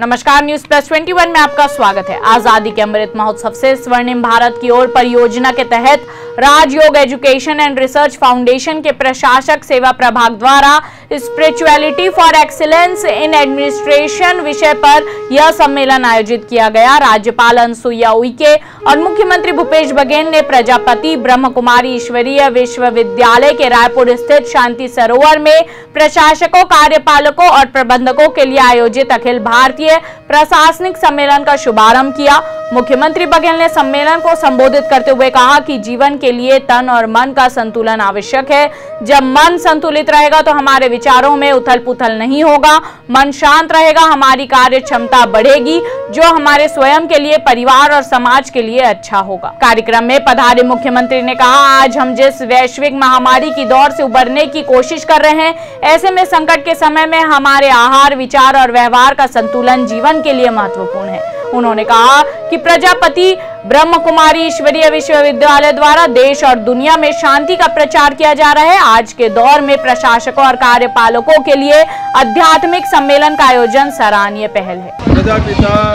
नमस्कार, news plus 21 में आपका स्वागत है। आजादी के अमृत महोत्सव से स्वर्णिम भारत की ओर परियोजना के तहत राजयोग एजुकेशन एंड रिसर्च फाउंडेशन के प्रशासक सेवा प्रभाग द्वारा spirituality for excellence in administration विषय पर यह सम्मेलन आयोजित किया गया। राज्यपाल अनुसुईया उइके और मुख्यमंत्री भूपेश बघेल ने प्रजापति ब्रह्म कुमारी ईश्वरीय विश्वविद्यालय के रायपुर स्थित शांति सरोवर में प्रशासकों, कार्यपालकों और प्रबंधकों के लिए आयोजित अखिल भारतीय प्रशासनिक सम्मेलन का शुभारंभ किया। मुख्यमंत्री बघेल ने सम्मेलन को संबोधित करते हुए कहा कि जीवन के लिए तन और मन का संतुलन आवश्यक है। जब मन संतुलित रहेगा तो हमारे विचारों में उथल पुथल नहीं होगा, मन शांत रहेगा, हमारी कार्य क्षमता बढ़ेगी, जो हमारे स्वयं के लिए, परिवार और समाज के लिए अच्छा होगा। कार्यक्रम में पधारे मुख्यमंत्री ने कहा, आज हम जिस वैश्विक महामारी की दौर से उबरने की कोशिश कर रहे हैं, ऐसे में संकट के समय में हमारे आहार, विचार और व्यवहार का संतुलन जीवन के लिए महत्वपूर्ण है। उन्होंने कहा कि प्रजापति ब्रह्म कुमारी ईश्वरीय विश्वविद्यालय द्वारा देश और दुनिया में शांति का प्रचार किया जा रहा है। आज के दौर में प्रशासकों और कार्यपालकों के लिए आध्यात्मिक सम्मेलन का आयोजन सराहनीय पहल है। प्रजापिता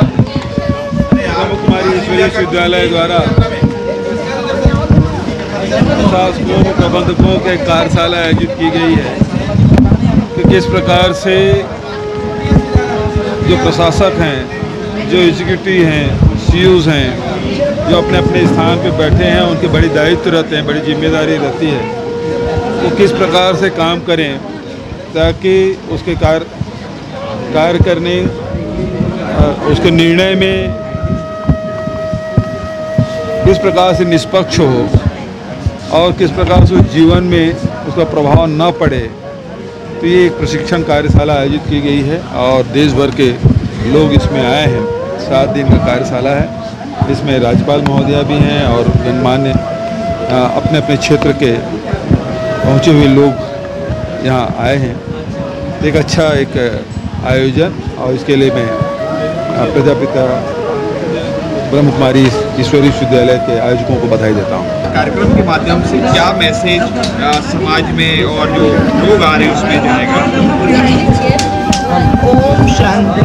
ब्रह्म कुमारी ईश्वरीय विश्वविद्यालय द्वारा प्रशासकों, प्रबंधकों के कार्यशाला आयोजित की गई है कि किस प्रकार से जो प्रशासक हैं, जो एग्जीक्यूटिव हैं, सीईओज हैं, जो अपने अपने स्थान पे बैठे हैं, उनके बड़ी दायित्व रहते हैं, बड़ी जिम्मेदारी रहती है, वो किस प्रकार से काम करें ताकि उसके कार्य करने, उसके निर्णय में किस प्रकार से निष्पक्ष हो और किस प्रकार से जीवन में उसका प्रभाव न पड़े। तो ये एक प्रशिक्षण कार्यशाला आयोजित की गई है और देश भर के लोग इसमें आए हैं। 7 दिन का कार्यशाला है। इसमें राज्यपाल महोदया भी हैं और गणमान्य अपने अपने क्षेत्र के पहुँचे हुए लोग यहाँ आए हैं। एक अच्छा आयोजन और इसके लिए मैं प्रजापिता ब्रह्म कुमारी ईश्वरीय विश्वविद्यालय के आयोजकों को बधाई देता हूँ। कार्यक्रम के माध्यम से क्या मैसेज समाज में और जो लोग आ रहे हैं उसमें जाएगा? ओम शांति।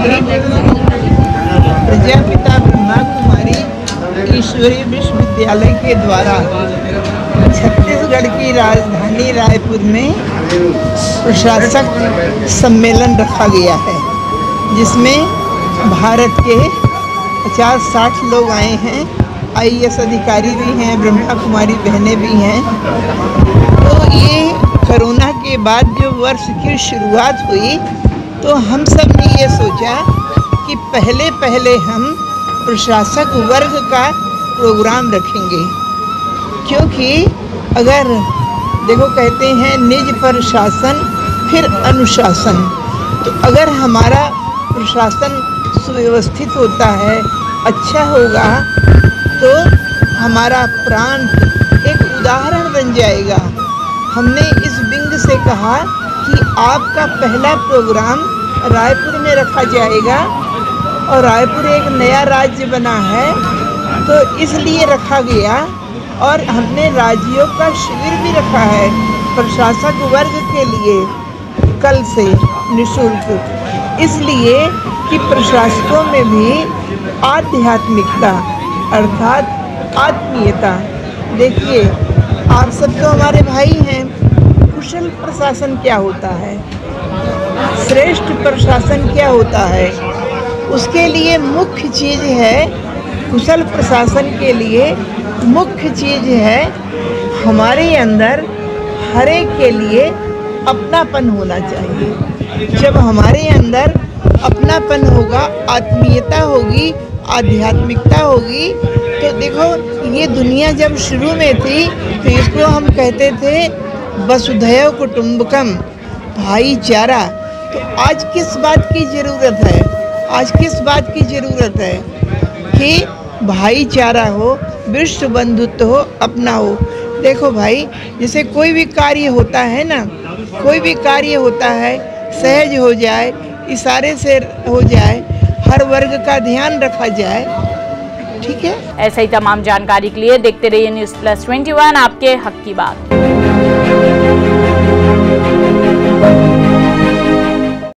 प्रजापिता ब्रह्मा कुमारी ईश्वरीय विश्वविद्यालय के द्वारा छत्तीसगढ़ की राजधानी रायपुर में प्रशासक सम्मेलन रखा गया है, जिसमें भारत के 50-60 लोग आए हैं। IAS अधिकारी भी हैं, ब्रह्मा कुमारी बहनें भी हैं। तो ये कोरोना के बाद जो वर्ष की शुरुआत हुई तो हम सब ने ये सोचा कि पहले हम प्रशासक वर्ग का प्रोग्राम रखेंगे, क्योंकि अगर देखो कहते हैं निज पर शासन फिर अनुशासन, तो अगर हमारा प्रशासन सुव्यवस्थित होता है, अच्छा होगा, तो हमारा प्रांत एक उदाहरण बन जाएगा। हमने इस विंग से कहा कि आपका पहला प्रोग्राम रायपुर में रखा जाएगा और रायपुर एक नया राज्य बना है तो इसलिए रखा गया। और हमने राजयोग का शिविर भी रखा है प्रशासक वर्ग के लिए कल से निःशुल्क, इसलिए कि प्रशासकों में भी आध्यात्मिकता अर्थात आत्मीयता। देखिए, आप सब तो हमारे भाई हैं। कुशल प्रशासन क्या होता है, श्रेष्ठ प्रशासन क्या होता है, उसके लिए मुख्य चीज़ है, कुशल प्रशासन के लिए मुख्य चीज़ है हमारे अंदर हर एक के लिए अपनापन होना चाहिए। जब हमारे अंदर अपनापन होगा, आत्मीयता होगी, आध्यात्मिकता होगी, तो देखो ये दुनिया जब शुरू में थी तो इसको हम कहते थे वसुधैव कुटुंबकम, भाईचारा। तो आज किस बात की ज़रूरत है, आज किस बात की ज़रूरत है कि भाईचारा हो, विश्व बंधुत्व हो, अपना हो। देखो भाई, जैसे कोई भी कार्य होता है ना, कोई भी कार्य होता है सहज हो जाए, इशारे से हो जाए, हर वर्ग का ध्यान रखा जाए, ठीक है। ऐसा ही तमाम जानकारी के लिए देखते रहिए न्यूज प्लस 21, आपके हक की बात।